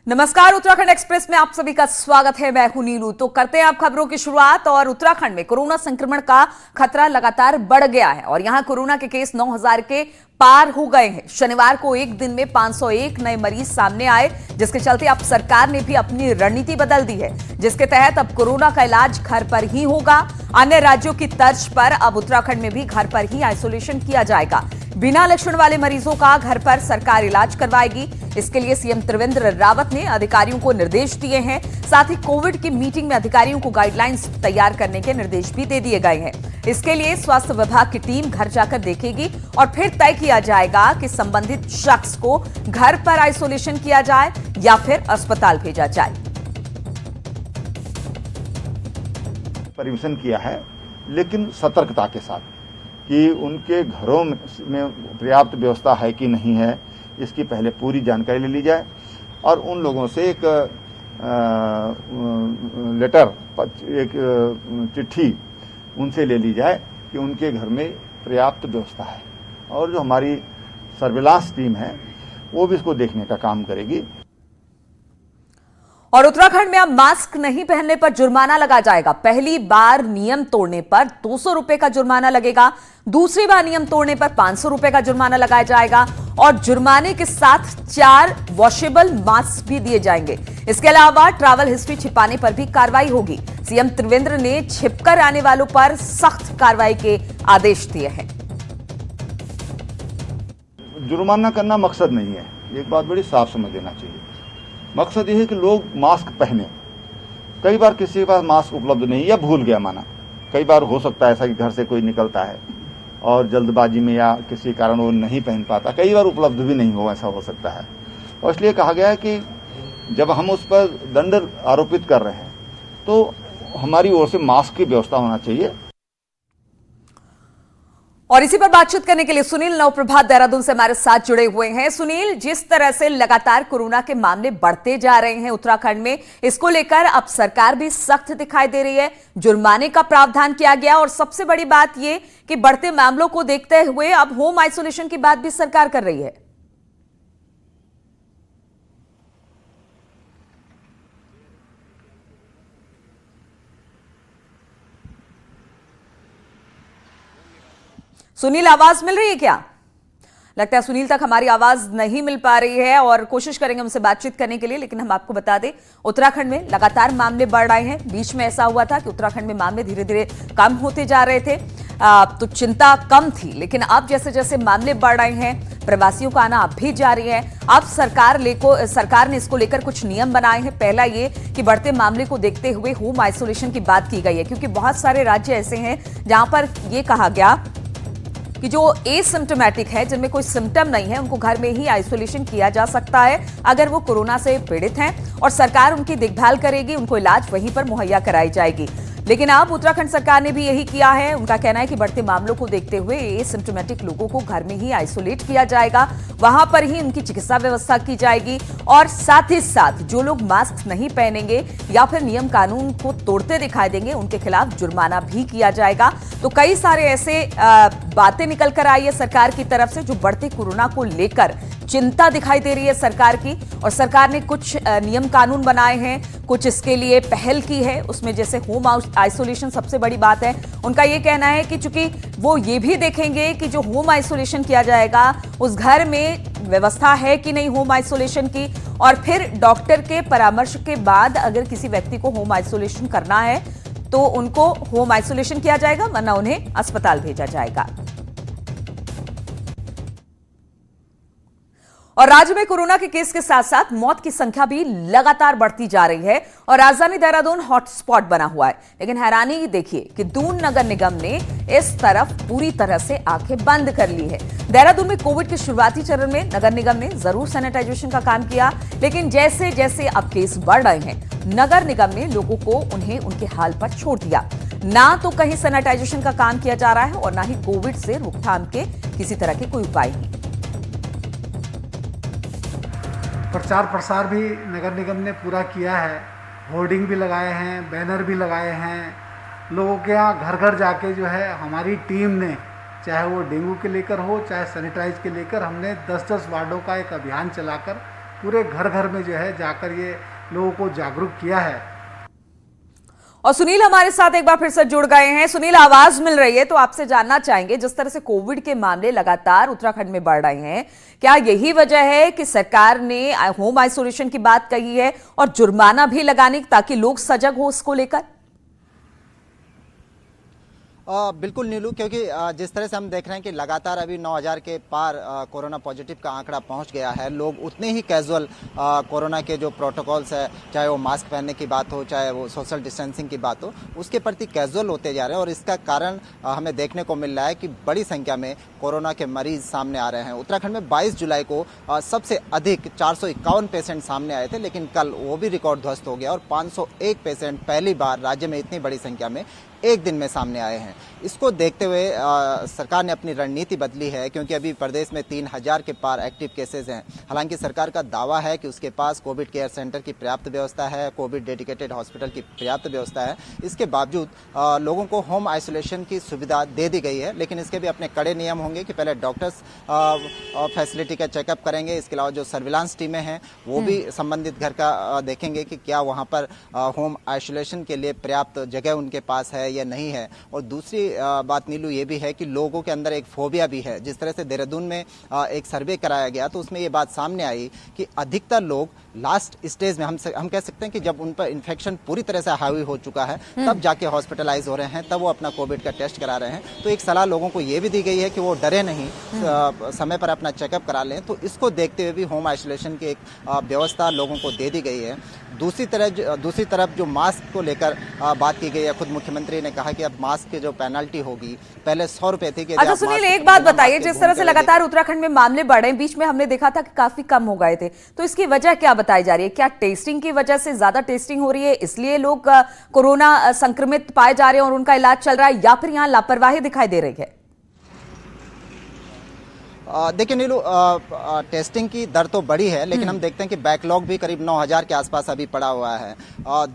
नमस्कार, उत्तराखंड एक्सप्रेस में आप सभी का स्वागत है। मैं हूं नीलू। तो करते हैं आप खबरों की शुरुआत। और उत्तराखंड में कोरोना संक्रमण का खतरा लगातार बढ़ गया है और यहां कोरोना के केस 9,000 के पार हो गए हैं। शनिवार को एक दिन में 501 नए मरीज सामने आए, जिसके चलते अब सरकार ने भी अपनी रणनीति बदल दी है, जिसके तहत अब कोरोना का इलाज घर पर ही होगा। अन्य राज्यों की तर्ज पर अब उत्तराखंड में भी घर पर ही आइसोलेशन किया जाएगा। बिना लक्षण वाले मरीजों का घर पर सरकार इलाज करवाएगी। इसके लिए सीएम त्रिवेंद्र रावत ने अधिकारियों को निर्देश दिए हैं। साथ ही कोविड की मीटिंग में अधिकारियों को गाइडलाइंस तैयार करने के निर्देश भी दे दिए गए हैं। इसके लिए स्वास्थ्य विभाग की टीम घर जाकर देखेगी और फिर तय किया जाएगा कि संबंधित शख्स को घर पर आइसोलेशन किया जाए या फिर अस्पताल भेजा जाए। परिवेशन किया है, लेकिन सतर्कता के साथ कि उनके घरों में पर्याप्त व्यवस्था है कि नहीं है, इसकी पहले पूरी जानकारी ले ली जाए और उन लोगों से एक लेटर, एक चिट्ठी उनसे ले ली जाए कि उनके घर में पर्याप्त व्यवस्था है। और जो हमारी सर्विलांस टीम है वो भी इसको देखने का काम करेगी। और उत्तराखंड में अब मास्क नहीं पहनने पर जुर्माना लगा जाएगा। पहली बार नियम तोड़ने पर 200 रुपए का जुर्माना लगेगा, दूसरी बार नियम तोड़ने पर 500 रुपए का जुर्माना लगाया जाएगा और जुर्माने के साथ 4 वॉशेबल मास्क भी दिए जाएंगे। इसके अलावा ट्रैवल हिस्ट्री छिपाने पर भी कार्रवाई होगी। सीएम त्रिवेंद्र ने छिपकर आने वालों पर सख्त कार्रवाई के आदेश दिए हैं। जुर्माना करना मकसद नहीं है, एक बात बड़ी साफ समझ लेना चाहिए। मकसद ये है कि लोग मास्क पहने। कई बार किसी के पास मास्क उपलब्ध नहीं या भूल गया, माना कई बार हो सकता है ऐसा कि घर से कोई निकलता है और जल्दबाजी में या किसी कारण वो नहीं पहन पाता, कई बार उपलब्ध भी नहीं हो, ऐसा हो सकता है। और इसलिए कहा गया है कि जब हम उस पर दंड आरोपित कर रहे हैं तो हमारी ओर से मास्क की व्यवस्था होना चाहिए। और इसी पर बातचीत करने के लिए सुनील नवप्रभात देहरादून से हमारे साथ जुड़े हुए हैं। सुनील, जिस तरह से लगातार कोरोना के मामले बढ़ते जा रहे हैं उत्तराखंड में, इसको लेकर अब सरकार भी सख्त दिखाई दे रही है। जुर्माने का प्रावधान किया गया और सबसे बड़ी बात यह कि बढ़ते मामलों को देखते हुए अब होम आइसोलेशन की बात भी सरकार कर रही है। सुनील, आवाज मिल रही है क्या? लगता है सुनील तक हमारी आवाज नहीं मिल पा रही है और कोशिश करेंगे उनसे बातचीत करने के लिए। लेकिन हम आपको बता दें, उत्तराखंड में लगातार मामले बढ़ रहे हैं। बीच में ऐसा हुआ था कि उत्तराखंड में मामले धीरे धीरे कम होते जा रहे थे, तो चिंता कम थी। लेकिन अब जैसे जैसे मामले बढ़ रहे हैं, प्रवासियों का आना अब भी जारी है। अब सरकार ने इसको लेकर कुछ नियम बनाए हैं। पहला ये कि बढ़ते मामले को देखते हुए होम आइसोलेशन की बात की गई है, क्योंकि बहुत सारे राज्य ऐसे हैं जहां पर यह कहा गया कि जो एसिम्प्टोमेटिक है, जिनमें कोई सिम्टम नहीं है, उनको घर में ही आइसोलेशन किया जा सकता है अगर वो कोरोना से पीड़ित हैं, और सरकार उनकी देखभाल करेगी, उनको इलाज वहीं पर मुहैया कराई जाएगी। लेकिन अब उत्तराखंड सरकार ने भी यही किया है। उनका कहना है कि बढ़ते मामलों को देखते हुए एसिम्प्टोमेटिक लोगों को घर में ही आइसोलेट किया जाएगा, वहां पर ही उनकी चिकित्सा व्यवस्था की जाएगी और साथ ही साथ जो लोग मास्क नहीं पहनेंगे या फिर नियम कानून को तोड़ते दिखाई देंगे, उनके खिलाफ जुर्माना भी किया जाएगा। तो कई सारे ऐसे बातें निकल कर आई है सरकार की तरफ से, जो बढ़ते कोरोना को लेकर चिंता दिखाई दे रही है सरकार की। और सरकार ने कुछ नियम कानून बनाए हैं, कुछ इसके लिए पहल की है। उसमें जैसे होम आइसोलेशन सबसे बड़ी बात है। उनका यह कहना है कि चूंकि वो ये भी देखेंगे कि जो होम आइसोलेशन किया जाएगा उस घर में व्यवस्था है कि नहीं होम आइसोलेशन की, और फिर डॉक्टर के परामर्श के बाद अगर किसी व्यक्ति को होम आइसोलेशन करना है तो उनको होम आइसोलेशन किया जाएगा, वरना उन्हें अस्पताल भेजा जाएगा। और राज्य में कोरोना के केस के साथ साथ मौत की संख्या भी लगातार बढ़ती जा रही है और राजधानी देहरादून हॉटस्पॉट बना हुआ है। लेकिन हैरानी देखिए कि दून नगर निगम ने इस तरफ पूरी तरह से आंखें बंद कर ली है। देहरादून में कोविड के शुरुआती चरण में नगर निगम ने जरूर सैनिटाइजेशन का काम किया, लेकिन जैसे जैसे अब केस बढ़ रहे हैं, नगर निगम ने लोगों को उन्हें उनके हाल पर छोड़ दिया। ना तो कहीं सैनिटाइजेशन का काम किया जा रहा है और ना ही कोविड से रोकथाम के किसी तरह के कोई उपाय नहीं। प्रचार प्रसार भी नगर निगम ने पूरा किया है, होर्डिंग भी लगाए हैं, बैनर भी लगाए हैं। लोगों के यहाँ घर घर जाके जो है हमारी टीम ने, चाहे वो डेंगू के लेकर हो चाहे सैनिटाइज के लेकर, हमने 10-10 वार्डों का एक अभियान चलाकर पूरे घर घर में जो है जाकर ये लोगों को जागरूक किया है। और सुनील हमारे साथ एक बार फिर से जुड़ गए हैं। सुनील, आवाज मिल रही है तो आपसे जानना चाहेंगे, जिस तरह से कोविड के मामले लगातार उत्तराखंड में बढ़ रहे हैं, क्या यही वजह है कि सरकार ने होम आइसोलेशन की बात कही है और जुर्माना भी लगाने ताकि लोग सजग हो इसको लेकर? बिल्कुल नीलू, क्योंकि जिस तरह से हम देख रहे हैं कि लगातार अभी 9000 के पार कोरोना पॉजिटिव का आंकड़ा पहुंच गया है। लोग उतने ही कैजुअल कोरोना के जो प्रोटोकॉल्स है, चाहे वो मास्क पहनने की बात हो, चाहे वो सोशल डिस्टेंसिंग की बात हो, उसके प्रति कैजुअल होते जा रहे हैं। और इसका कारण हमें देखने को मिल रहा है कि बड़ी संख्या में कोरोना के मरीज सामने आ रहे हैं। उत्तराखंड में 22 जुलाई को सबसे अधिक 451 पेशेंट सामने आए थे, लेकिन कल वो भी रिकॉर्ड ध्वस्त हो गया और 501 पेशेंट पहली बार राज्य में इतनी बड़ी संख्या में एक दिन में सामने आए हैं। इसको देखते हुए सरकार ने अपनी रणनीति बदली है, क्योंकि अभी प्रदेश में 3000 के पार एक्टिव केसेस हैं। हालांकि सरकार का दावा है कि उसके पास कोविड केयर सेंटर की पर्याप्त व्यवस्था है, कोविड डेडिकेटेड हॉस्पिटल की पर्याप्त व्यवस्था है। इसके बावजूद लोगों को होम आइसोलेशन की सुविधा दे दी गई है, लेकिन इसके भी अपने कड़े नियम होंगे कि पहले डॉक्टर्स फैसिलिटी का चेकअप करेंगे। इसके अलावा जो सर्विलांस टीमें हैं वो भी संबंधित घर का देखेंगे कि क्या वहाँ पर होम आइसोलेशन के लिए पर्याप्त जगह उनके पास है या नहीं है। और दूसरी बात नीलू ये भी है कि लोगों के अंदर एक फोबिया भी है। जिस तरह से देहरादून में एक सर्वे कराया गया तो उसमें ये बात सामने आई कि अधिकतर लोग लास्ट स्टेज में, हम कह सकते हैं कि जब उन पर इन्फेक्शन पूरी तरह से हावी हो चुका है तब जाके हॉस्पिटलाइज हो रहे हैं, तब वो अपना कोविड का टेस्ट करा रहे हैं। तो एक सलाह लोगों को ये भी दी गई है कि वो डरे नहीं, समय पर अपना चेकअप करा लें। तो इसको देखते हुए भी होम आइसोलेशन की एक व्यवस्था लोगों को दे दी गई है। दूसरी तरफ जो मास्क को लेकर बात की गई है, खुद मुख्यमंत्री ने कहा कि अब मास्क की जो पेनल्टी होगी, पहले 100 रुपए थी कि अच्छा सुनील, एक बात बताइए, जिस तरह से लगातार उत्तराखंड में मामले बढ़े हैं, बीच में हमने देखा था कि काफी कम हो गए थे, तो इसकी वजह क्या बताई जा रही है? क्या टेस्टिंग की वजह से ज्यादा टेस्टिंग हो रही है, इसलिए लोग कोरोना संक्रमित पाए जा रहे हैं और उनका इलाज चल रहा है, या फिर यहां लापरवाही दिखाई दे रही है? देखिए नीलू, टेस्टिंग की दर तो बड़ी है, लेकिन हम देखते हैं कि बैकलॉग भी करीब 9000 के आसपास अभी पड़ा हुआ है।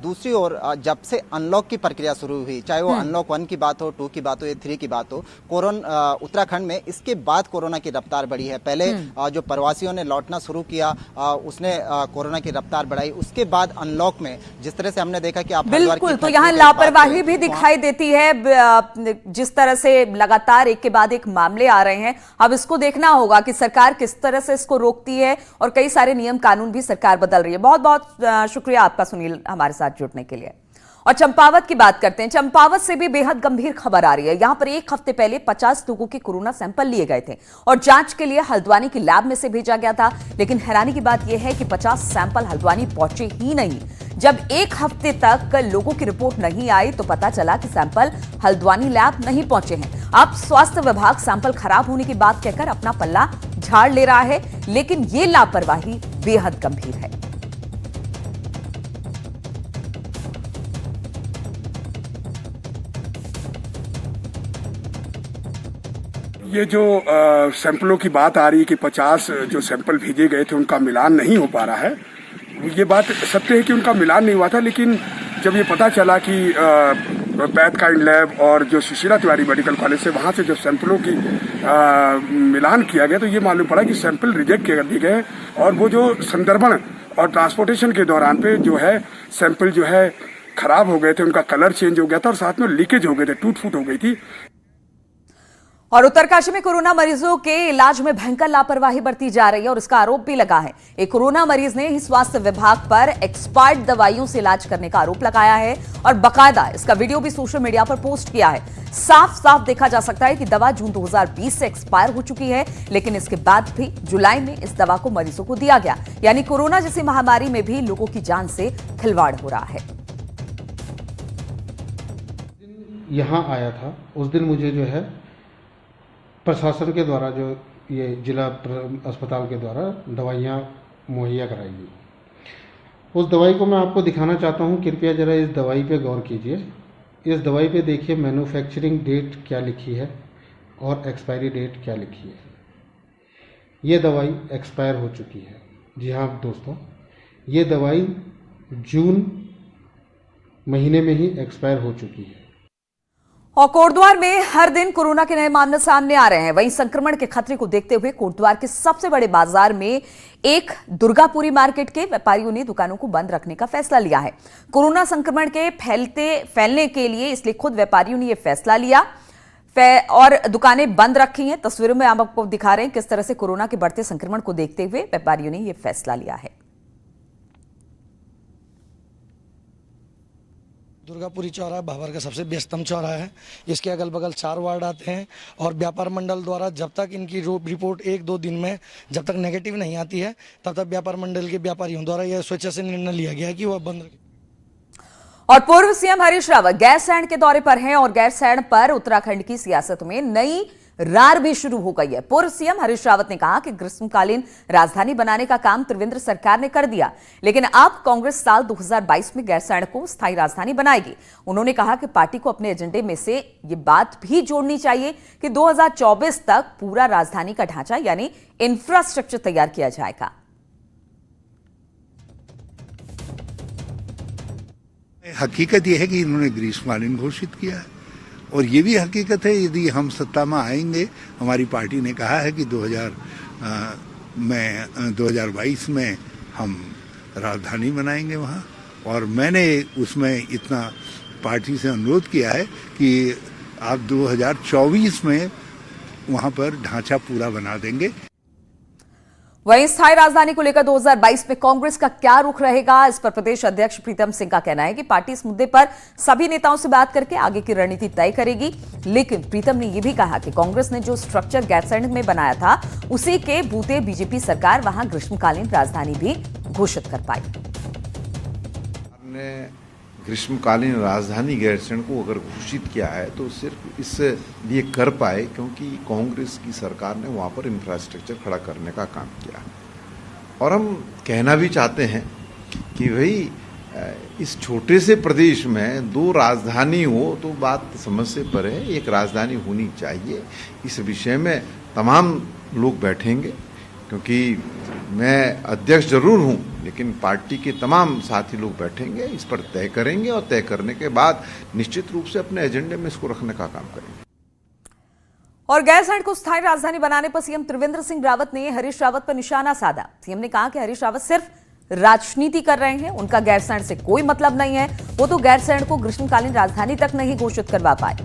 दूसरी ओर जब से अनलॉक की प्रक्रिया शुरू हुई, चाहे वो अनलॉक 1 की बात हो, 2 की बात हो या 3 की बात हो, उत्तराखंड में इसके बाद कोरोना की रफ्तार बढ़ी है। पहले जो प्रवासियों ने लौटना शुरू किया उसने कोरोना की रफ्तार बढ़ाई। उसके बाद अनलॉक में जिस तरह से हमने देखा कि आप बिल्कुल, तो यहाँ लापरवाही भी दिखाई देती है। जिस तरह से लगातार एक के बाद एक मामले आ रहे हैं, अब इसको देखना होगा कि सरकार किस तरह से इसको रोकती है, और कई सारे नियम कानून भी सरकार बदल रही है। बहुत बहुत शुक्रिया आपका सुनील, हमारे साथ जुड़ने के लिए। और चंपावत की बात करते हैं। चंपावत से भी बेहद गंभीर खबर आ रही है। यहां पर एक हफ्ते पहले 50 लोगों के कोरोना सैंपल लिए गए थे और जांच के लिए हल्द्वानी की लैब में से भेजा गया था, लेकिन हैरानी की बात यह है कि 50 सैंपल हल्द्वानी पहुंचे ही नहीं। जब एक हफ्ते तक लोगों की रिपोर्ट नहीं आई तो पता चला कि सैंपल हल्द्वानी लैब नहीं पहुंचे हैं। अब स्वास्थ्य विभाग सैंपल खराब होने की बात कहकर अपना पल्ला झाड़ ले रहा है, लेकिन यह लापरवाही बेहद गंभीर है। ये जो सैंपलों की बात आ रही है कि 50 जो सैंपल भेजे गए थे उनका मिलान नहीं हो पा रहा है, ये बात सत्य है कि उनका मिलान नहीं हुआ था। लेकिन जब ये पता चला कि पैथकाइंड लैब और जो सुशीला तिवारी मेडिकल कॉलेज से वहाँ से जब सैंपलों की मिलान किया गया, तो ये मालूम पड़ा कि सैंपल रिजेक्ट कर दिए गए और वो जो संदर्भन और ट्रांसपोर्टेशन के दौरान पे जो है सैंपल जो है खराब हो गए थे, उनका कलर चेंज हो गया था और साथ में लीकेज हो गए थे, टूट फूट हो गई थी। और उत्तरकाशी में कोरोना मरीजों के इलाज में भयंकर लापरवाही बरती जा रही है और इसका आरोप भी लगा है। एक कोरोना मरीज ने ही स्वास्थ्य विभाग पर एक्सपायर्ड दवाइयों से इलाज करने का आरोप लगाया है और बकायदा इसका वीडियो भी सोशल मीडिया पर पोस्ट किया है। साफ साफ देखा जा सकता है कि दवा जून 2020 से एक्सपायर हो चुकी है, लेकिन इसके बाद भी जुलाई में इस दवा को मरीजों को दिया गया। यानी कोरोना जैसी महामारी में भी लोगों की जान से खिलवाड़ हो रहा है। यहाँ आया था उस दिन मुझे जो है प्रशासन के द्वारा, जो ये जिला अस्पताल के द्वारा दवाइयाँ मुहैया कराई गई। उस दवाई को मैं आपको दिखाना चाहता हूँ। कृपया ज़रा इस दवाई पे गौर कीजिए। इस दवाई पे देखिए मैन्युफैक्चरिंग डेट क्या लिखी है और एक्सपायरी डेट क्या लिखी है। ये दवाई एक्सपायर हो चुकी है। जी हाँ दोस्तों, ये दवाई जून महीने में ही एक्सपायर हो चुकी है। और कोटद्वार में हर दिन कोरोना के नए मामले सामने आ रहे हैं। वहीं संक्रमण के खतरे को देखते हुए कोटद्वार के सबसे बड़े बाजार में एक दुर्गापुरी मार्केट के व्यापारियों ने दुकानों को बंद रखने का फैसला लिया है। कोरोना संक्रमण के फैलने के लिए इसलिए खुद व्यापारियों ने यह फैसला लिया और दुकानें बंद रखी हैं। तस्वीरों में हम आपको दिखा रहे हैं किस तरह से कोरोना के बढ़ते संक्रमण को देखते हुए व्यापारियों ने यह फैसला लिया है। दुर्गापुरी चौराहा भाबर का सबसे व्यस्तम चौराहा है। इसके अगल बगल 4 वार्ड आते हैं और व्यापार मंडल द्वारा जब तक इनकी रिपोर्ट 1-2 दिन में जब तक नेगेटिव नहीं आती है तब तक व्यापार मंडल के व्यापारियों द्वारा यह स्वेच्छा से निर्णय लिया गया है कि वह बंद रखें। और पूर्व सीएम हरीश रावत गैरसैंण के दौरे पर हैं और गैरसैंण पर उत्तराखंड की सियासत में नई रार भी शुरू हो गई है। पूर्व सीएम हरीश रावत ने कहा कि ग्रीष्मकालीन राजधानी बनाने का काम त्रिवेंद्र सरकार ने कर दिया, लेकिन अब कांग्रेस साल 2022 में गैरसैंण को स्थायी राजधानी बनाएगी। उन्होंने कहा कि पार्टी को अपने एजेंडे में से ये बात भी जोड़नी चाहिए कि 2024 तक पूरा राजधानी का ढांचा यानी इंफ्रास्ट्रक्चर तैयार किया जाएगा। हकीकत यह है कि इन्होंने ग्रीष्मकालीन घोषित किया है और ये भी हकीकत है यदि हम सत्ता में आएंगे, हमारी पार्टी ने कहा है कि 2022 में हम राजधानी बनाएंगे वहाँ, और मैंने उसमें इतना पार्टी से अनुरोध किया है कि आप 2024 में वहाँ पर ढांचा पूरा बना देंगे। वहीं स्थायी राजधानी को लेकर 2022 में कांग्रेस का क्या रुख रहेगा, इस पर प्रदेश अध्यक्ष प्रीतम सिंह का कहना है कि पार्टी इस मुद्दे पर सभी नेताओं से बात करके आगे की रणनीति तय करेगी। लेकिन प्रीतम ने यह भी कहा कि कांग्रेस ने जो स्ट्रक्चर गैरसैंण में बनाया था उसी के बूते बीजेपी सरकार वहां ग्रीष्मकालीन राजधानी भी घोषित कर पाई। ग्रीष्मकालीन राजधानी गैरसैंण को अगर घोषित किया है तो सिर्फ इसलिए कर पाए क्योंकि कांग्रेस की सरकार ने वहाँ पर इंफ्रास्ट्रक्चर खड़ा करने का काम किया। और हम कहना भी चाहते हैं कि भाई इस छोटे से प्रदेश में 2 राजधानी हो तो बात समझ से परे है, एक राजधानी होनी चाहिए। इस विषय में तमाम लोग बैठेंगे, क्योंकि मैं अध्यक्ष जरूर हूं लेकिन पार्टी के तमाम साथी लोग बैठेंगे, इस पर तय करेंगे और तय करने के बाद निश्चित रूप से अपने एजेंडे में इसको रखने का काम करेंगे। और गैरसैंण को स्थायी राजधानी बनाने पर सीएम त्रिवेंद्र सिंह रावत ने हरीश रावत पर निशाना साधा। सीएम ने कहा कि हरीश रावत सिर्फ राजनीति कर रहे हैं, उनका गैरसैंण से कोई मतलब नहीं है। वो तो गैरसैंण को ग्रीष्मकालीन राजधानी तक नहीं घोषित करवा पाए।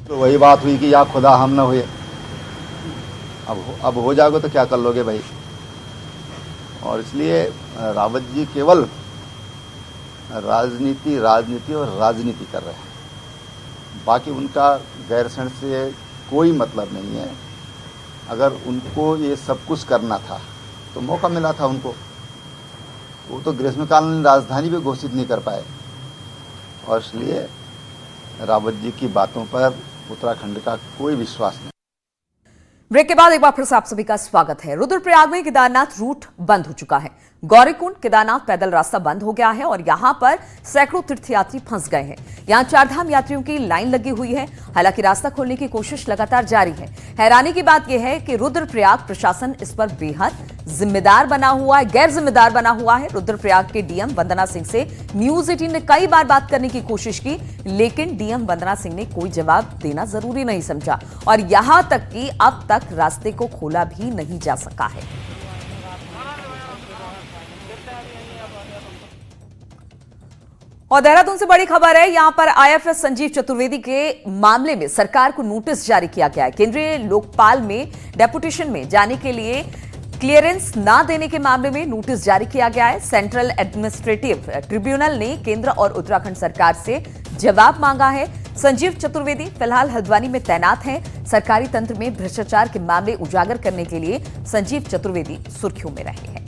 तो वही बात हुई कि या खुदा हम न हुए, अब हो जाओगे तो क्या कर लोगे भाई। और इसलिए रावत जी केवल राजनीति और राजनीति कर रहे हैं, बाकी उनका गैरसैंण से कोई मतलब नहीं है। अगर उनको ये सब कुछ करना था तो मौका मिला था उनको, वो तो ग्रीष्मकालीन राजधानी भी घोषित नहीं कर पाए। और इसलिए रावत जी की बातों पर उत्तराखंड का कोई विश्वास नहीं। ब्रेक के बाद एक बार फिर से आप सभी का स्वागत है। रुद्रप्रयाग में केदारनाथ रूट बंद हो चुका है। गौरीकुंड केदारनाथ पैदल रास्ता बंद हो गया है और यहां पर सैकड़ों तीर्थयात्री फंस गए हैं। यहां 4 धाम यात्रियों की लाइन लगी हुई है। हालांकि रास्ता खोलने की कोशिश लगातार जारी है। हैरानी की बात यह है कि रुद्रप्रयाग प्रशासन इस पर बेहद जिम्मेदार बना हुआ है, गैर जिम्मेदार बना हुआ है। रुद्रप्रयाग के डीएम वंदना सिंह से न्यूज 18 ने कई बार बात करने की कोशिश की, लेकिन डीएम वंदना सिंह ने कोई जवाब देना जरूरी नहीं समझा और यहां तक कि अब तक रास्ते को खोला भी नहीं जा सका है। और देहरादून से बड़ी खबर है। यहां पर आईएफएस संजीव चतुर्वेदी के मामले में सरकार को नोटिस जारी किया गया है। केंद्रीय लोकपाल में डेपुटेशन में जाने के लिए क्लियरेंस ना देने के मामले में नोटिस जारी किया गया है। सेंट्रल एडमिनिस्ट्रेटिव ट्रिब्यूनल ने केंद्र और उत्तराखंड सरकार से जवाब मांगा है। संजीव चतुर्वेदी फिलहाल हल्द्वानी में तैनात हैं। सरकारी तंत्र में भ्रष्टाचार के मामले उजागर करने के लिए संजीव चतुर्वेदी सुर्खियों में रहे हैं।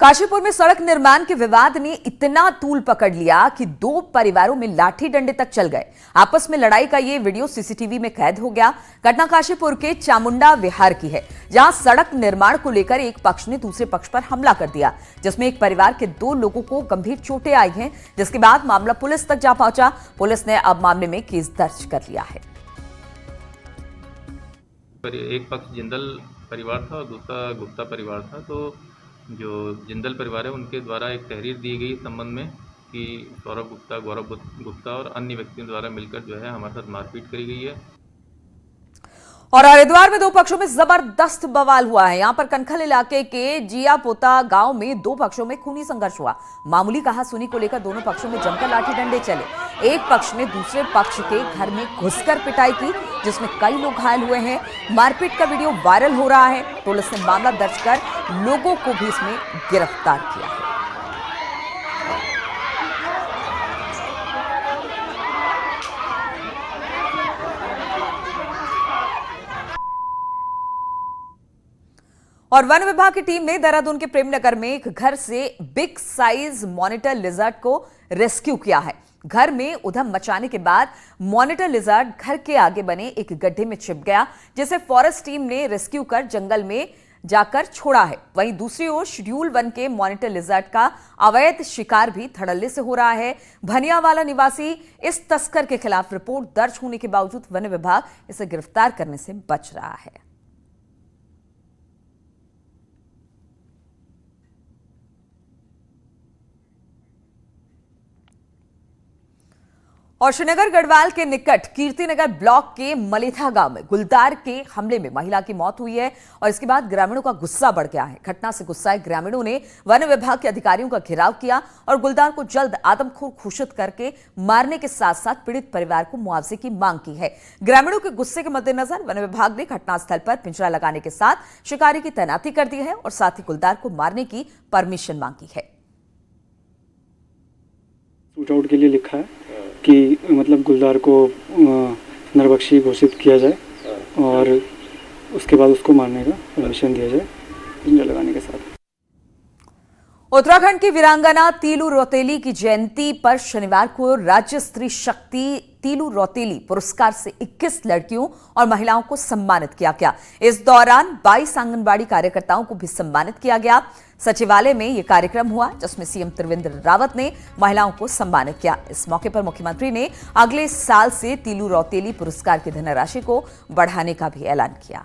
काशीपुर में सड़क निर्माण के विवाद ने इतना तूल पकड़ लिया कि 2 परिवारों में लाठी डंडे तक चल गए। आपस में लड़ाई का ये वीडियो सीसीटीवी में कैद हो गया। घटना काशीपुर के चामुंडा विहार की है, जहां सड़क निर्माण को लेकर एक पक्ष ने दूसरे पक्ष पर हमला कर दिया, जिसमें एक परिवार के 2 लोगों को गंभीर चोटें आई हैं, जिसके बाद मामला पुलिस तक जा पहुंचा। पुलिस ने अब मामले में केस दर्ज कर लिया है। एक पक्ष जिंदल परिवार था और दूसरा गुप्ता परिवार था। तो जो जिंदल परिवार है उनके द्वारा एक तहरीर दी गई इस संबंध में कि सौरभ गुप्ता, गौरव गुप्ता और अन्य व्यक्तियों द्वारा मिलकर जो है हमारे साथ मारपीट करी गई है। और हरिद्वार में दो पक्षों में जबरदस्त बवाल हुआ है। यहां पर कनखल इलाके के जियापोता गांव में दो पक्षों में खूनी संघर्ष हुआ। मामूली कहासुनी को लेकर दोनों पक्षों में जमकर लाठी डंडे चले। एक पक्ष ने दूसरे पक्ष के घर में घुसकर पिटाई की, जिसमें कई लोग घायल हुए हैं। मारपीट का वीडियो वायरल हो रहा है। पुलिस ने मामला दर्ज कर लोगों को भी इसमें गिरफ्तार किया है। और वन विभाग की टीम ने देहरादून के प्रेमनगर में एक घर से बिग साइज मॉनिटर लिजर्ड को रेस्क्यू किया है। घर में उधम मचाने के बाद मॉनिटर लिजर्ड घर के आगे बने एक गड्ढे में छिप गया, जिसे फॉरेस्ट टीम ने रेस्क्यू कर जंगल में जाकर छोड़ा है। वहीं दूसरी ओर शेड्यूल वन के मॉनिटर लिजर्ड का अवैध शिकार भी धड़ल्ले से हो रहा है। भनियावाला निवासी इस तस्कर के खिलाफ रिपोर्ट दर्ज होने के बावजूद वन विभाग इसे गिरफ्तार करने से बच रहा है। और श्रीनगर गढ़वाल के निकट कीर्तिनगर ब्लॉक के मलेथा गांव में गुलदार के हमले में महिला की मौत हुई है और इसके बाद ग्रामीणों का गुस्सा बढ़ गया है। घटना से गुस्साए ग्रामीणों ने वन विभाग के अधिकारियों का घेराव किया और गुलदार को जल्द आदमखोर घोषित करके मारने के साथ साथ पीड़ित परिवार को मुआवजे की मांग की है। ग्रामीणों के गुस्से के मद्देनजर वन विभाग ने घटनास्थल पर पिंजरा लगाने के साथ शिकारी की तैनाती कर दी है और साथ ही गुलदार को मारने की परमिशन मांगी है। शूट आउट के लिए लिखा है कि मतलब गुलदार को नरबख्शी घोषित किया जाए और उसके बाद उसको मारने का परमिशन दिया जाए पिंजरा लगाने के साथ। उत्तराखंड की वीरांगना तीलू रौतेली की जयंती पर शनिवार को राज्य स्त्री शक्ति तीलू रौतेली पुरस्कार से 21 लड़कियों और महिलाओं को सम्मानित किया गया। इस दौरान 22 आंगनबाड़ी कार्यकर्ताओं को भी सम्मानित किया गया। सचिवालय में यह कार्यक्रम हुआ जिसमें सीएम त्रिवेंद्र रावत ने महिलाओं को सम्मानित किया। इस मौके पर मुख्यमंत्री ने अगले साल से तीलू रौतेली पुरस्कार की धनराशि को बढ़ाने का भी ऐलान किया।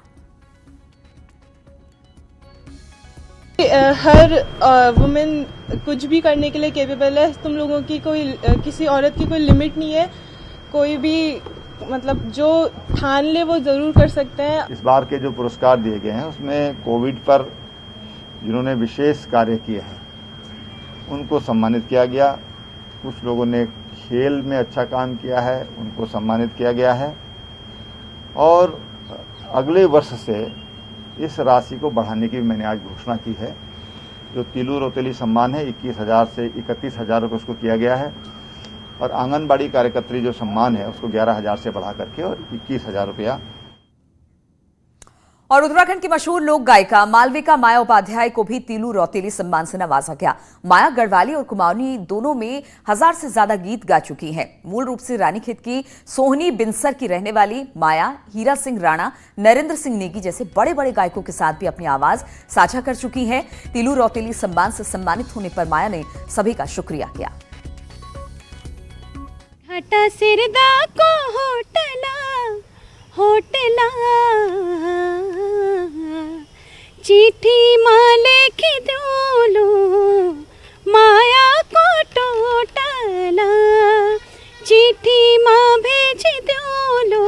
हर वुमेन कुछ भी करने के लिए कैपेबल है। तुम लोगों की किसी औरत की कोई लिमिट नहीं है। कोई भी मतलब जो ठान ले वो जरूर कर सकते हैं। इस बार के जो पुरस्कार दिए गए हैं उसमें कोविड पर जिन्होंने विशेष कार्य किए हैं उनको सम्मानित किया गया। कुछ लोगों ने खेल में अच्छा काम किया है, उनको सम्मानित किया गया है और अगले वर्ष से इस राशि को बढ़ाने की मैंने आज घोषणा की है। जो तीलू रौतेली सम्मान है 21,000 से 31,000 रुपये उसको किया गया है और आंगनबाड़ी कार्यकर्त्री जो सम्मान है उसको 11,000 से बढ़ा करके और 21,000 रुपया। और उत्तराखंड की मशहूर लोक गायिका मालविका माया उपाध्याय को भी तीलू रौतेली सम्मान से नवाजा गया। माया गढ़वाली और कुमाऊनी दोनों में 1000 से ज्यादा गीत गा चुकी हैं। मूल रूप से रानीखेत की सोहनी बिनसर की रहने वाली माया हीरा सिंह राणा, नरेंद्र सिंह नेगी जैसे बड़े बड़े गायकों के साथ भी अपनी आवाज साझा कर चुकी हैं। तीलू रौतेली सम्मान से सम्मानित होने पर माया ने सभी का शुक्रिया किया। हटा सिरदा को होटला चिट्ठी माले की दोलो माया को टोटला चिट्ठी माँ भेज दोलो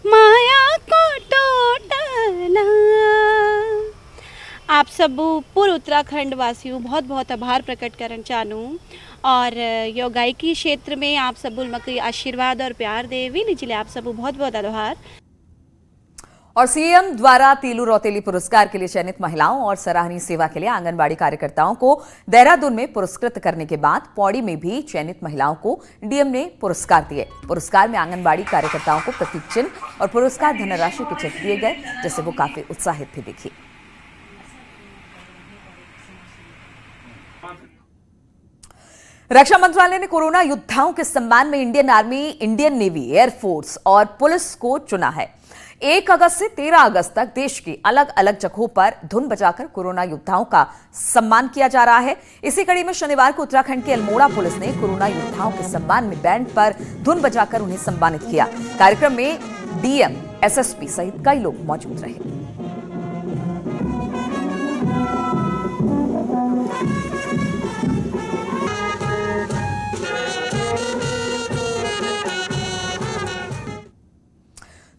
माया को टोटला। आप सब पूरे उत्तराखंड वासियों बहुत बहुत आभार प्रकट करना चाहूँ और यो गायकी क्षेत्र में आप सब मकई आशीर्वाद और प्यार देवी लीजिए। आप सब बहुत बहुत आभार। और सीएम द्वारा तीलू रौतेली पुरस्कार के लिए चयनित महिलाओं और सराहनीय सेवा के लिए आंगनबाड़ी कार्यकर्ताओं को देहरादून में पुरस्कृत करने के बाद पौड़ी में भी चयनित महिलाओं को डीएम ने पुरस्कार दिए। पुरस्कार में आंगनबाड़ी कार्यकर्ताओं को प्रतीक चिन्ह और पुरस्कार धनराशि के चेक दिए गए, जिससे वो काफी उत्साहित भी दिखी। रक्षा मंत्रालय ने कोरोना योद्धाओं के सम्मान में Indian army, Indian navy, air force और पुलिस को चुना है। 1 अगस्त से 13 अगस्त तक देश की अलग अलग जगहों पर धुन बजाकर कोरोना योद्धाओं का सम्मान किया जा रहा है। इसी कड़ी में शनिवार को उत्तराखंड के अल्मोड़ा पुलिस ने कोरोना योद्धाओं के सम्मान में बैंड पर धुन बजाकर उन्हें सम्मानित किया। कार्यक्रम में डीएम, एसएसपी सहित कई लोग मौजूद रहे।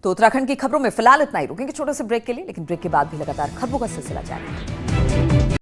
तो उत्तराखंड की खबरों में फिलहाल इतना ही। रुकेंगे छोटे से ब्रेक के लिए, लेकिन ब्रेक के बाद भी लगातार खबरों का सिलसिला जारी है।